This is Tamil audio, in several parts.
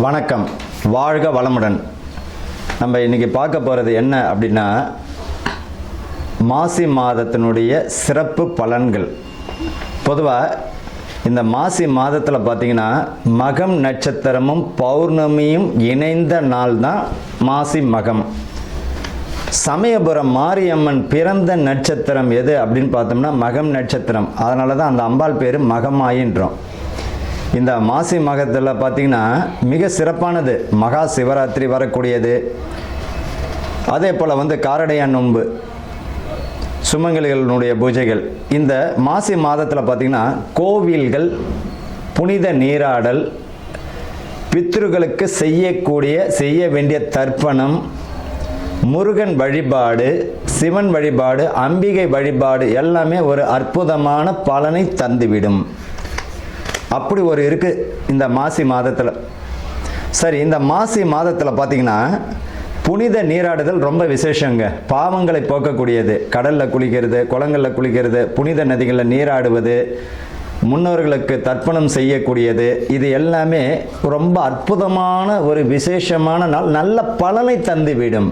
வணக்கம், வாழ்க வளமுடன். நம்ம இன்றைக்கி பார்க்க போகிறது என்ன அப்படின்னா, மாசி மாதத்தினுடைய சிறப்பு பலன்கள். பொதுவாக இந்த மாசி மாதத்தில் பார்த்திங்கன்னா மகம் நட்சத்திரமும் பௌர்ணமியும் இணைந்த நாள் தான் மாசி மகம். சமயபுரம் மாரியம்மன் பிறந்த நட்சத்திரம் எது அப்படின்னு பார்த்தோம்னா மகம் நட்சத்திரம். அதனால தான் அந்த அம்பாள் பேர் மகமாயின்றோம். இந்த மாசி மகத்தில் பார்த்திங்கன்னா மிக சிறப்பானது மகா சிவராத்திரி வரக்கூடியது. அதே போல் காரடையான் நோன்பு, சுமங்கலிகளுடைய பூஜைகள். இந்த மாசி மாதத்தில் பார்த்திங்கன்னா கோவில்கள், புனித நீராடல், பித்ருக்களுக்கு செய்ய வேண்டிய தர்ப்பணம், முருகன் வழிபாடு, சிவன் வழிபாடு, அம்பிகை வழிபாடு எல்லாமே ஒரு அற்புதமான பலனை தந்துவிடும். அப்படி ஒரு இருக்குது இந்த மாசி மாதத்தில். சரி, இந்த மாசி மாதத்தில் பார்த்திங்கன்னா புனித நீராடுதல் ரொம்ப விசேஷங்க. பாவங்களை போக்கக்கூடியது. கடலில் குளிக்கிறது, குளங்களில் குளிக்கிறது, புனித நதிகளில் நீராடுவது, முன்னோர்களுக்கு தர்ப்பணம் செய்யக்கூடியது, இது எல்லாமே ரொம்ப அற்புதமான ஒரு விசேஷமான நாள். நல்ல பலனை தந்துவிடும்.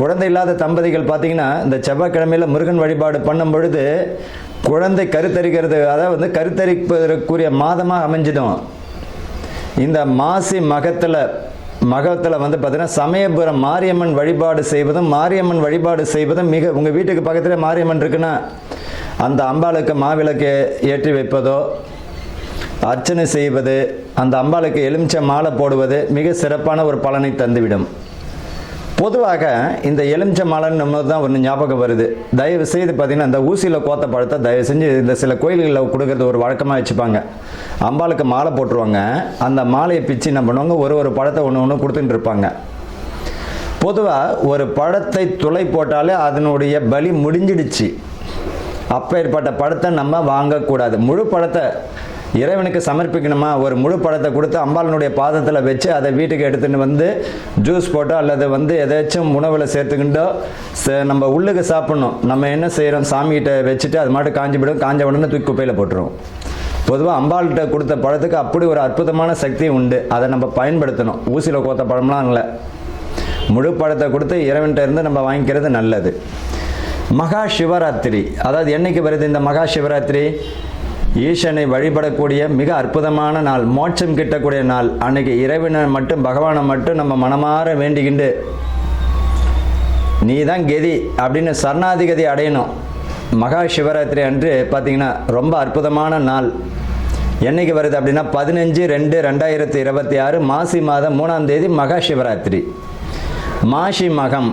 குழந்தை இல்லாத தம்பதிகள் பார்த்திங்கன்னா இந்த செவ்வாய்க்கிழமையில் முருகன் வழிபாடு பண்ணும் பொழுது குழந்தை கருத்தரிக்கிறது, அதாவது கருத்தரிப்பதற்குரிய மாதமாக அமைஞ்சிடும். இந்த மாசி மகத்தில் பார்த்திங்கன்னா சமயபுரம் மாரியம்மன் வழிபாடு செய்வதும் மிக, உங்கள் வீட்டுக்கு பக்கத்தில் மாரியம்மன் இருக்குன்னா அந்த அம்பாளுக்கு மாவிளக்கு ஏற்றி வைப்பதோ, அர்ச்சனை செய்வது, அந்த அம்பாளுக்கு எலுமிச்சை மாலை போடுவது மிக சிறப்பான ஒரு பலனை தந்துவிடும். பொதுவாக இந்த எலுமிச்சை மாலைன்னு நம்ம தான் ஒன்று ஞாபகம் வருது. தயவு செய்து பார்த்திங்கன்னா இந்த ஊசியில் கோத்த பழத்தை தயவு செஞ்சு இந்த சில கோயில்களில் கொடுக்கறது ஒரு வழக்கமாக வச்சுப்பாங்க. அம்பாளுக்கு மாலை போட்டுருவாங்க. அந்த மாலையை பிச்சு என்ன பண்ணுவாங்க, ஒரு பழத்தை ஒன்று கொடுத்துட்டு இருப்பாங்க. பொதுவாக ஒரு பழத்தை துளை போட்டாலே அதனுடைய பலி முடிஞ்சிடுச்சு. அப்பேற்பட்ட பழத்தை நம்ம வாங்கக்கூடாது. முழு பழத்தை இறைவனுக்கு சமர்ப்பிக்கணுமா, ஒரு முழு பழத்தை கொடுத்து அம்பாளனுடைய பாதத்தில் வச்சு அதை வீட்டுக்கு எடுத்துகிட்டு ஜூஸ் போட்டோ அல்லது எதாச்சும் உணவில் சேர்த்துக்கிட்டோ நம்ம உள்ளுக்கு சாப்பிட்ணும். நம்ம என்ன செய்கிறோம், சாமிகிட்ட வச்சுட்டு அது மாட்டு காஞ்சி விடும். காஞ்ச உடனே தூக்கி குப்பையில் போட்டுருவோம். பொதுவாக அம்பாள்கிட்ட கொடுத்த பழத்துக்கு அப்படி ஒரு அற்புதமான சக்தி உண்டு. அதை நம்ம பயன்படுத்தணும். ஊசியில் கோத்த பழம்லாம் இல்லை, முழு பழத்தை கொடுத்து இறைவன்கிட்ட இருந்து நம்ம வாங்கிக்கிறது நல்லது. மகா சிவராத்திரி, அதாவது என்னைக்கு வருது இந்த மகா சிவராத்திரி? ஈசனை வழிபடக்கூடிய மிக அற்புதமான நாள், மோட்சம் கிட்டக்கூடிய நாள். அன்னைக்கு இறைவனை மட்டும், பகவானை மட்டும் நம்ம மனமாற வேண்டிக்கிண்டு நீ தான் கதி அப்படின்னு சரணாதிகதி அடையணும். மகா சிவராத்திரி அன்று பார்த்திங்கன்னா ரொம்ப அற்புதமான நாள். என்னைக்கு வருது அப்படின்னா 15/2/2026 மாசி மாதம் 3ஆம் தேதி மகா சிவராத்திரி. மாசி மகம்,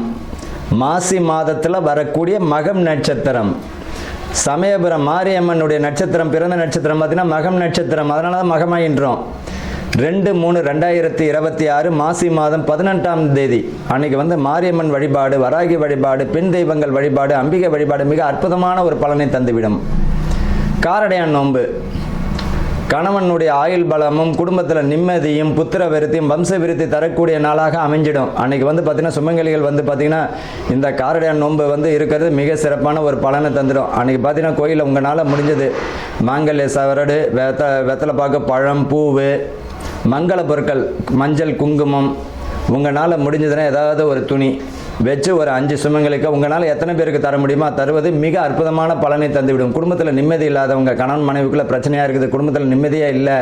மாசி மாதத்தில் வரக்கூடிய மகம் நட்சத்திரம். சமயபுரம் மாரியம்மனுடைய நட்சத்திரம், பிறந்த நட்சத்திரம் பார்த்திங்கன்னா மகம் நட்சத்திரம். அதனால தான் மகமாயின்றோம். 2/3/2026 மாசி மாதம் 18ஆம் தேதி அன்னைக்கு மாரியம்மன் வழிபாடு, வராகி வழிபாடு, பெண் தெய்வங்கள் வழிபாடு, அம்பிகை வழிபாடு மிக அற்புதமான ஒரு பலனை தந்துவிடும். காரடையான் நோன்பு, கணவனுடைய ஆயுள் பலமும் குடும்பத்தில் நிம்மதியும் புத்திர விருத்தியும் வம்ச விருத்தி தரக்கூடிய நாளாக அமைஞ்சிடும். அன்றைக்கி பார்த்திங்கன்னா சுமங்கலிகள் பார்த்திங்கன்னா இந்த காரடையான் நோன்பு இருக்கிறது மிக சிறப்பான ஒரு பலனை தந்துடும். அன்றைக்கி பார்த்திங்கன்னா கோயிலில் உங்களால் முடிஞ்சது மாங்கல்ய சவரடு, வெத்தலை பாக்கு, பழம், பூவு, மங்கள பொருட்கள், மஞ்சள், குங்குமம், உங்களால் முடிஞ்சதுன்னா ஏதாவது ஒரு துணி வச்சு ஒரு 5 சுமங்களுக்கு உங்களால் எத்தனை பேருக்கு தர முடியுமோ தருவது மிக அற்புதமான பலனை தந்துவிடும். குடும்பத்தில் நிம்மதி இல்லாதவங்க, கணவன் மனைவிக்குள்ள பிரச்சனையாக இருக்குது, குடும்பத்தில் நிம்மதியாக இல்லை,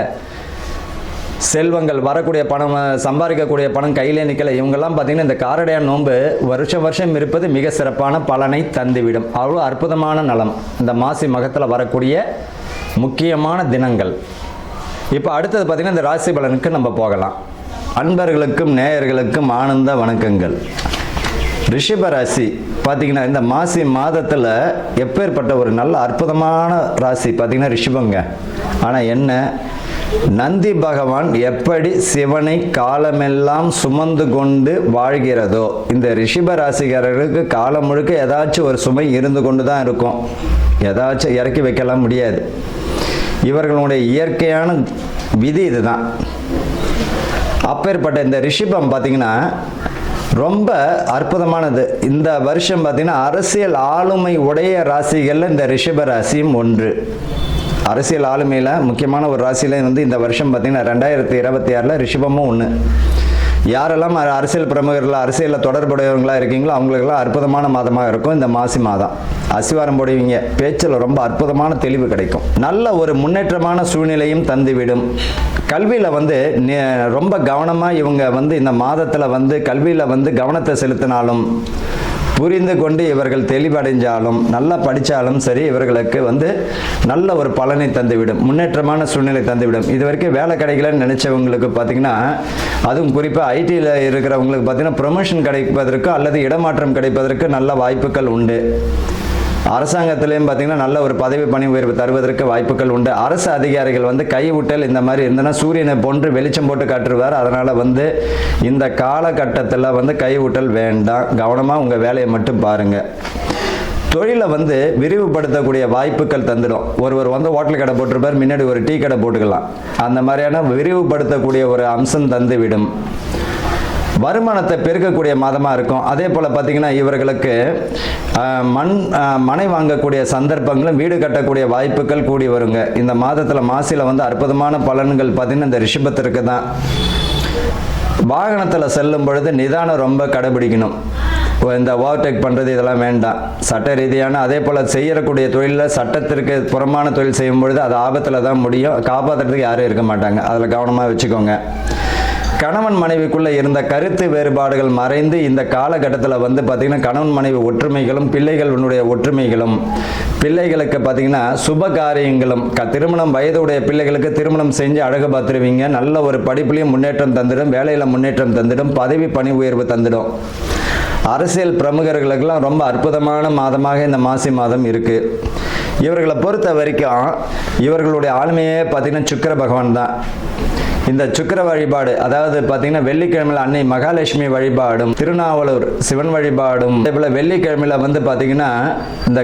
செல்வங்கள் வரக்கூடிய பணம், சம்பாதிக்கக்கூடிய பணம் கையிலே நிற்கலை, இவங்கெல்லாம் பார்த்திங்கன்னா இந்த காரடையான் நோன்பு வருஷம் இருப்பது மிக சிறப்பான பலனை தந்துவிடும். அவ்வளோ அற்புதமான நலம் இந்த மாசி மகத்தில் வரக்கூடிய முக்கியமான தினங்கள். இப்போ அடுத்தது பார்த்திங்கன்னா இந்த ராசி பலனுக்கு நம்ம போகலாம். அன்பர்களுக்கும் நேயர்களுக்கும் ஆனந்த வணக்கங்கள். ரிஷப ராசி பார்த்திங்கன்னா இந்த மாசி மாதத்தில் எப்பேற்பட்ட ஒரு நல்ல அற்புதமான ராசி பார்த்திங்கன்னா ரிஷபங்க. ஆனால் என்ன, நந்தி பகவான் எப்படி சிவனை காலமெல்லாம் சுமந்து கொண்டு வாழ்கிறதோ இந்த ரிஷப ராசிக்காரர்களுக்கு காலம் முழுக்க ஏதாச்சும் ஒரு சுமை இருந்து கொண்டு தான் இருக்கும். ஏதாச்சும் இறக்கி வைக்கலாம் முடியாது. இவர்களுடைய இயற்கையான விதி இதுதான். அப்பேற்பட்ட இந்த ரிஷபம் பார்த்திங்கன்னா ரொம்ப அற்புதமானது. இந்த வருஷம் பார்த்திங்கன்னா அரசியல் ஆளுமை உடைய ராசிகளில் இந்த ரிஷப ராசியும் ஒன்று. அரசியல் ஆளுமையில் முக்கியமான ஒரு ராசியில் வந்து இந்த வருஷம் பார்த்திங்கன்னா 2026 ரிஷபமும் ஒன்று. யாரெல்லாம் அரசியல் பிரமுகர்கள் அரசியலில் தொடர்புடையவங்களாக இருக்கீங்களோ அவங்களுக்கெல்லாம் அற்புதமான மாதமாக இருக்கும் இந்த மாசி மாதம். அசிவாரம் போடுவீங்க, பேச்சில் ரொம்ப அற்புதமான தெளிவு கிடைக்கும், நல்ல ஒரு முன்னேற்றமான சூழ்நிலையும் தந்துவிடும். கல்வியில் வந்து ரொம்ப கவனமாக இவங்க வந்து இந்த மாதத்தில் வந்து கல்வியில் வந்து கவனத்தை செலுத்தினாலும் புரிந்து கொண்டு இவர்கள் தெளிவடைஞ்சாலும் நல்லா படித்தாலும் சரி இவர்களுக்கு வந்து நல்ல ஒரு பலனை தந்துவிடும், முன்னேற்றமான சூழ்நிலை தந்துவிடும். இது வரைக்கும் வேலை கிடைக்கலன்னு நினச்சவங்களுக்கு பார்த்திங்கன்னா, அதுவும் குறிப்பாக ஐடியில் இருக்கிறவங்களுக்கு பார்த்திங்கன்னா ப்ரொமோஷன் கிடைப்பதற்கு அல்லது இடமாற்றம் கிடைப்பதற்கு நல்ல வாய்ப்புகள் உண்டு. அரசாங்கத்திலையும் பார்த்திங்கன்னா நல்ல ஒரு பதவி பணி உயர்வு தருவதற்கு வாய்ப்புகள் உண்டு. அரசு அதிகாரிகள் வந்து கைவிட்டல் இந்த மாதிரி இருந்தனா சூரியனை போன்று வெளிச்சம் போட்டு காட்டுருவார். அதனால் வந்து இந்த காலகட்டத்தில் வந்து கைவிட்டல் வேண்டாம், கவனமாக உங்கள் வேலையை மட்டும் பாருங்கள். தொழிலை வந்து விரிவுபடுத்தக்கூடிய வாய்ப்புகள் தந்துடும். ஒருவர் வந்து ஹோட்டல் கடை போட்டிருப்பார், முன்னாடி ஒரு டீ கடை போட்டுக்கலாம். அந்த மாதிரியான விரிவுபடுத்தக்கூடிய ஒரு அம்சம் தந்துவிடும். வருமானத்தை பெருக்கக்கூடிய மாதமாக இருக்கும். அதே போல் பார்த்திங்கன்னா இவர்களுக்கு மனை வாங்கக்கூடிய சந்தர்ப்பங்களும் வீடு கட்டக்கூடிய வாய்ப்புகள் கூடி வருங்க. இந்த மாதத்தில் மாசியில் வந்து அற்புதமான பலன்கள் பார்த்திங்கன்னா இந்த ரிஷபத்திற்கு தான். வாகனத்தில் செல்லும் பொழுது நிதானம் ரொம்ப கடைபிடிக்கணும். இந்த ஓவர்டேக் பண்ணுறது இதெல்லாம் வேண்டாம். சட்ட ரீதியான அதே போல் செய்யக்கூடிய தொழிலில் சட்டத்திற்கு புறமான தொழில் செய்யும் பொழுது அது ஆபத்தில் தான் முடியும், காப்பாற்றுறதுக்கு யாரும் இருக்க மாட்டாங்க. அதில் கவனமாக வச்சுக்கோங்க. கணவன் மனைவிக்குள்ளே இருந்த கருத்து வேறுபாடுகள் மறைந்து இந்த காலகட்டத்தில் வந்து பார்த்திங்கன்னா கணவன் மனைவி ஒற்றுமைகளும் பிள்ளைகளுடைய ஒற்றுமைகளும், பிள்ளைகளுக்கு பார்த்திங்கன்னா சுப காரியங்களும், திருமணம் வயதுடைய பிள்ளைகளுக்கு திருமணம் செஞ்சு அழகு பார்த்துருவீங்க. நல்ல ஒரு படிப்புலையும் முன்னேற்றம் தந்துடும், வேலையில் முன்னேற்றம் தந்துடும், பதவி பணி உயர்வு தந்துடும். அரசியல் பிரமுகர்களுக்கெல்லாம் ரொம்ப அற்புதமான மாதமாக இந்த மாசி மாதம் இருக்குது. இவர்களை பொறுத்த வரைக்கும் இவர்களுடைய ஆளுமையே பார்த்திங்கன்னா சுக்கிர பகவான் தான். இந்த சுக்கிர வழிபாடு, அதாவது பார்த்தீங்கன்னா வெள்ளிக்கிழமையில் அன்னை மகாலட்சுமி வழிபாடும், திருநாவலூர் சிவன் வழிபாடும், அதே போல் வெள்ளிக்கிழமையில் வந்து பார்த்தீங்கன்னா இந்த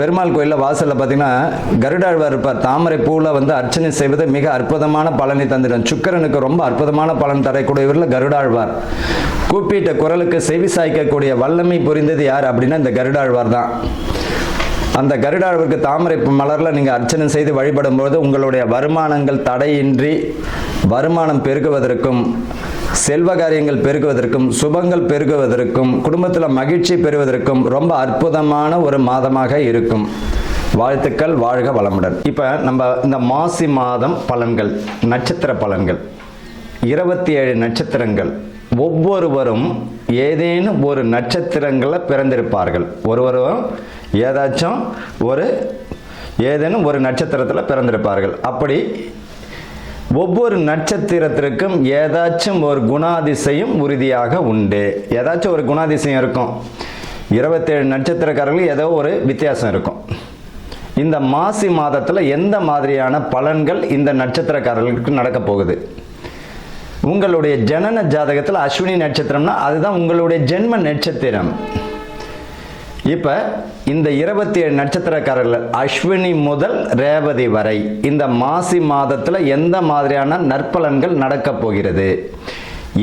பெருமாள் கோயிலில் வாசலில் பார்த்தீங்கன்னா கருடாழ்வார் இருப்பார், தாமரை பூவில் வந்து அர்ச்சனை செய்வது மிக அற்புதமான பலனை தந்திடும். சுக்கிரனுக்கு ரொம்ப அற்புதமான பலன் தரக்கூடியவர்கள் கருடாழ்வார். கூப்பிட்ட குரலுக்கு செவி சாய்க்கக்கூடிய வல்லமை புரிந்தது யார் அப்படின்னா இந்த கருடாழ்வார் தான். அந்த கருடாழ்வாருக்கு தாமரை மலரில் நீங்கள் அர்ச்சனை செய்து வழிபடும் போது உங்களுடைய வருமானங்கள் தடையின்றி வருமானம் பெருகுவதற்கும், செல்வ காரியங்கள் பெருகுவதற்கும், சுபங்கள் பெருகுவதற்கும், குடும்பத்தில் மகிழ்ச்சி பெறுவதற்கும் ரொம்ப அற்புதமான ஒரு மாதமாக இருக்கும். வாழ்த்துக்கள், வாழ்க வளமுடன். இப்போ நம்ம இந்த மாசி மாதம் பலன்கள், நட்சத்திர பலன்கள், 27 நட்சத்திரங்கள். ஒவ்வொருவரும் ஏதேனும் ஒரு நட்சத்திரங்களில் பிறந்திருப்பார்கள். ஒருவரும் ஏதேனும் ஒரு நட்சத்திரத்தில் பிறந்திருப்பார்கள். அப்படி ஒவ்வொரு நட்சத்திரத்திற்கும் ஏதாச்சும் ஒரு குணாதிசயம் உறுதியாக உண்டு. ஏதாச்சும் ஒரு குணாதிசயம் இருக்கும். 27 நட்சத்திரக்காரர்களுக்கு ஏதோ ஒரு வித்தியாசம் இருக்கும். இந்த மாசி மாதத்தில் எந்த மாதிரியான பலன்கள் இந்த நட்சத்திரக்காரர்களுக்கு நடக்க போகுது? உங்களுடைய ஜனன ஜாதகத்தில் அஸ்வினி நட்சத்திரம்னா அதுதான் உங்களுடைய ஜென்ம நட்சத்திரம். இப்போ இந்த 27 நட்சத்திரக்காரர்கள் அஸ்வினி முதல் ரேவதி வரை இந்த மாசி மாதத்தில் எந்த மாதிரியான நற்பலன்கள் நடக்க போகிறது,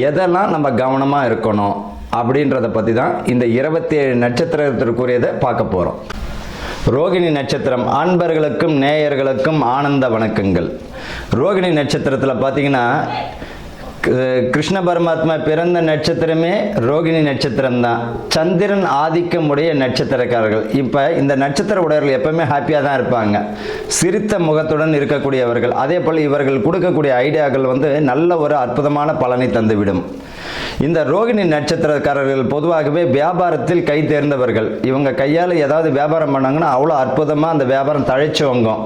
எதெல்லாம் நம்ம கவனமாக இருக்கணும் அப்படின்றத பற்றி தான் இந்த 27 நட்சத்திரத்திற்குரியதை பார்க்க போகிறோம். ரோகிணி நட்சத்திரம் அன்பர்களுக்கும் நேயர்களுக்கும் ஆனந்த வணக்கங்கள். ரோகிணி நட்சத்திரத்தில் பார்த்தீங்கன்னா கிருஷ்ண பரமாத்மா பிறந்த நட்சத்திரமே ரோகிணி நட்சத்திரம் தான். சந்திரன் ஆதிக்கமுடைய நட்சத்திரக்காரர்கள். இப்போ இந்த நட்சத்திர உடையவர்கள் எப்பவுமே ஹாப்பியாக தான் இருப்பாங்க, சிரித்த முகத்துடன் இருக்கக்கூடியவர்கள். அதே போல் இவர்கள் கொடுக்கக்கூடிய ஐடியாக்கள் வந்து நல்ல ஒரு அற்புதமான பலனை தந்துவிடும். இந்த ரோகிணி நட்சத்திரக்காரர்கள் பொதுவாகவே வியாபாரத்தில் கை தேர்ந்தவர்கள். இவங்க கையால் ஏதாவது வியாபாரம் பண்ணாங்கன்னா அவ்வளோ அற்புதமாக அந்த வியாபாரம் தழைச்சவங்கும்.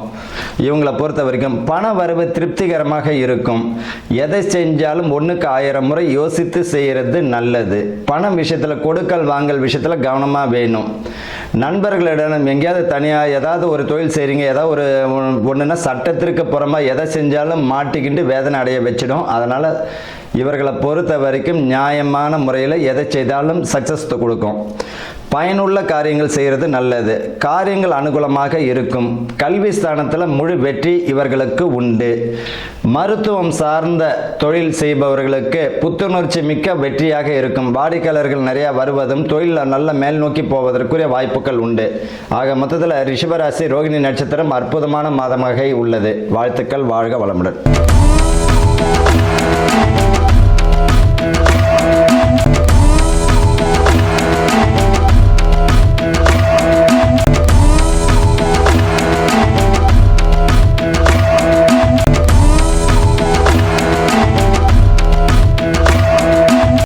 இவங்களை பொறுத்த வரைக்கும் பண வரவு திருப்திகரமாக இருக்கும். எதை செஞ்சாலும் 1க்கு 1000 முறை யோசித்து செய்கிறது நல்லது. பணம் விஷயத்தில் கொடுக்கல் வாங்கல் விஷயத்தில் கவனமாக வேணும். நண்பர்களிடம் எங்கேயாவது தனியாக ஏதாவது ஒரு தொழில் செய்கிறீங்க, ஏதாவது ஒரு ஒன்றுனா சட்டத்திற்கு புறமா எதை செஞ்சாலும் மாட்டிக்கிட்டு வேதனை அடைய வச்சிடும். அதனால் இவர்களை பொறுத்த வரைக்கும் நியாயமான முறையில் எதை செய்தாலும் சக்ஸஸ் கொடுக்கும். பயனுள்ள காரியங்கள் செய்கிறது நல்லது. காரியங்கள் அனுகூலமாக இருக்கும். கல்வி ஸ்தானத்தில் முழு வெற்றி இவர்களுக்கு உண்டு. மருத்துவம் சார்ந்த தொழில் செய்பவர்களுக்கு புத்துணர்ச்சி மிக்க வெற்றியாக இருக்கும். வாடிக்கையாளர்கள் நிறைய வருவதும் தொழில் நல்ல மேல் நோக்கி போவதற்குரிய வாய்ப்புகள் உண்டு. ஆக மொத்தத்தில் ரிஷபராசி ரோகிணி நட்சத்திரம் அற்புதமான மாதமாக உள்ளது. வாழ்த்துக்கள். வாழ்க வளமுடன்.